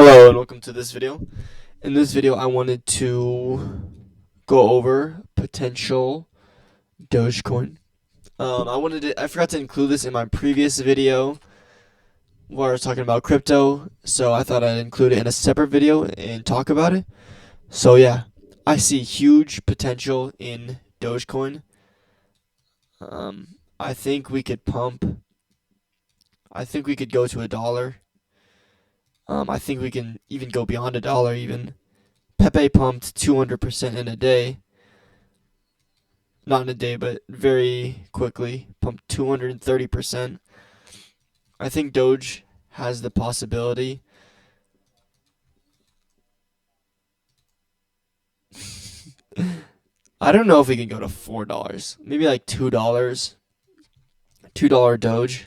Hello and welcome to this video. In this video, I wanted to go over potential Dogecoin. I forgot to include this in my previous video where I was talking about crypto, so I thought I'd include it in a separate video and talk about it. So yeah, I see huge potential in Dogecoin. I think we could pump. I think we could go to $1. I think we can even go beyond $1 even. Pepe pumped 200% in a day. Not in a day, but very quickly. Pumped 230%. I think Doge has the possibility. I don't know if we can go to $4. Maybe like $2. $2 Doge.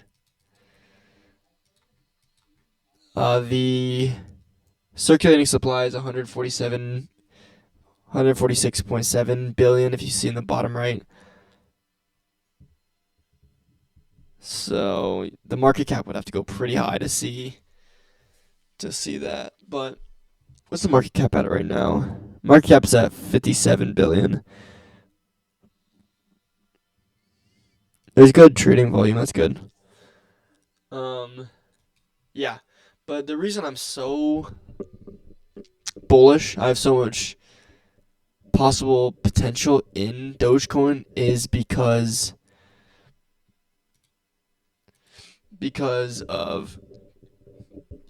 The circulating supply is 146.7 billion if you see in the bottom right. So the market cap would have to go pretty high to see that. But what's the market cap at right now? Market cap's at 57 billion. There's good trading volume, that's good. Yeah. But the reason I'm so bullish, I have so much possible potential in Dogecoin is because of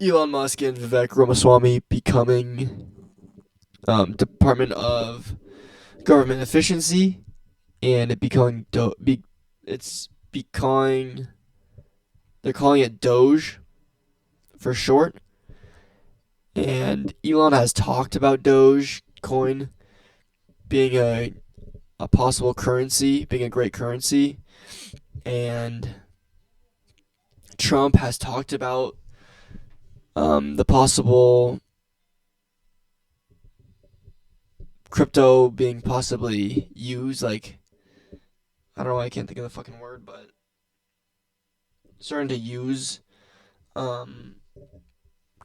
Elon Musk and Vivek Ramaswamy becoming Department of Government Efficiency, and it becoming they're calling it Doge for short. And Elon has talked about Dogecoin being a possible currency, being a great currency, and Trump has talked about the possible crypto being possibly used, like, I don't know, I can't think of the fucking word, but starting to use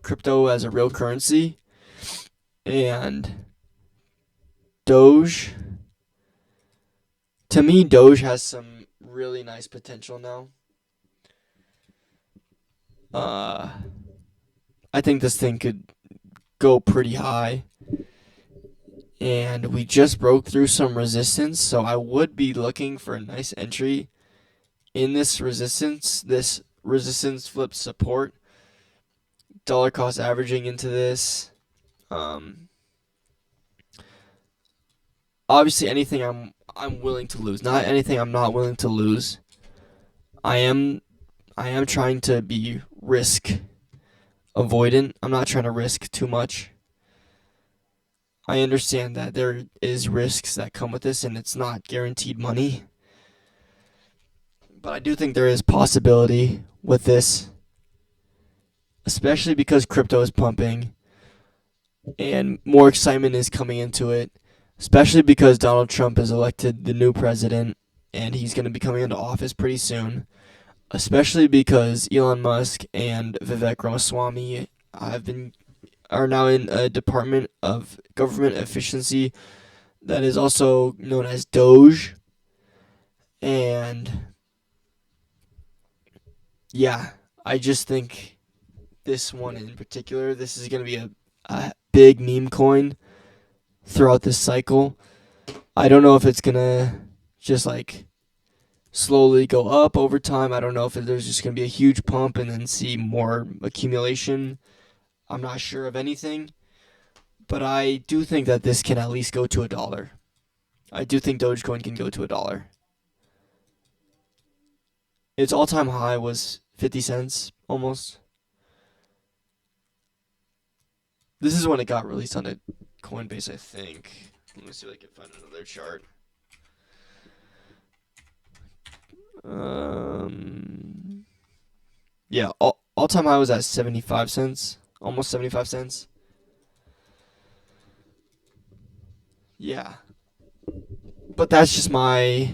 crypto as a real currency. And Doge, to me, Doge has some really nice potential now. I think this thing could go pretty high. And we just broke through some resistance, so I would be looking for a nice entry in this resistance. This resistance flips support. Dollar cost averaging into this. Obviously, anything I'm willing to lose. Not anything I'm not willing to lose. I am trying to be risk avoidant. I'm not trying to risk too much. I understand that there is risks that come with this, and it's not guaranteed money. But I do think there is possibility with this, especially because crypto is pumping and more excitement is coming into it, especially because Donald Trump is elected the new president and he's going to be coming into office pretty soon, especially because Elon Musk and Vivek Ramaswamy are now in a Department of Government Efficiency that is also known as DOGE. And yeah, I just think this one in particular, this is going to be a big meme coin throughout this cycle. I don't know if it's going to just like slowly go up over time. I don't know if there's just going to be a huge pump and then see more accumulation. I'm not sure of anything, but I do think that this can at least go to $1. I do think Dogecoin can go to $1. Its all-time high was 50 cents, almost. This is when it got released on Coinbase, I think. Let me see if I can find another chart. Yeah, all-time high was at 75 cents. Almost 75 cents. Yeah. But that's just my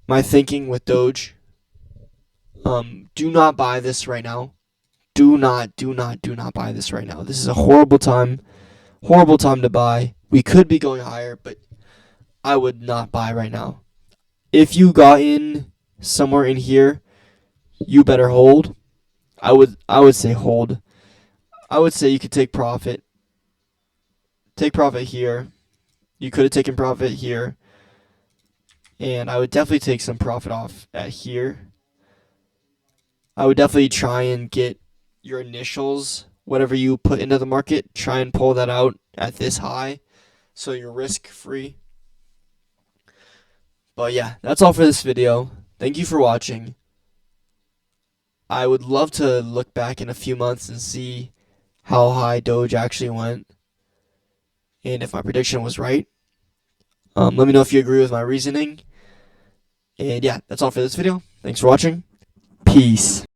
thinking with Doge. Do not buy this right now. do not buy this right now. This is a horrible time to buy. We could be going higher, but I would not buy right now. If you got in somewhere in here, you better hold. I would say hold. I would say you could take profit. Take profit here. You could have taken profit here. And I would definitely take some profit off at here. I would definitely try and get your initials, whatever you put into the market, try and pull that out at this high so you're risk free. But yeah, that's all for this video. Thank you for watching. I would love to look back in a few months and see how high Doge actually went and if my prediction was right. Let me know if you agree with my reasoning. And yeah, that's all for this video. Thanks for watching. Peace.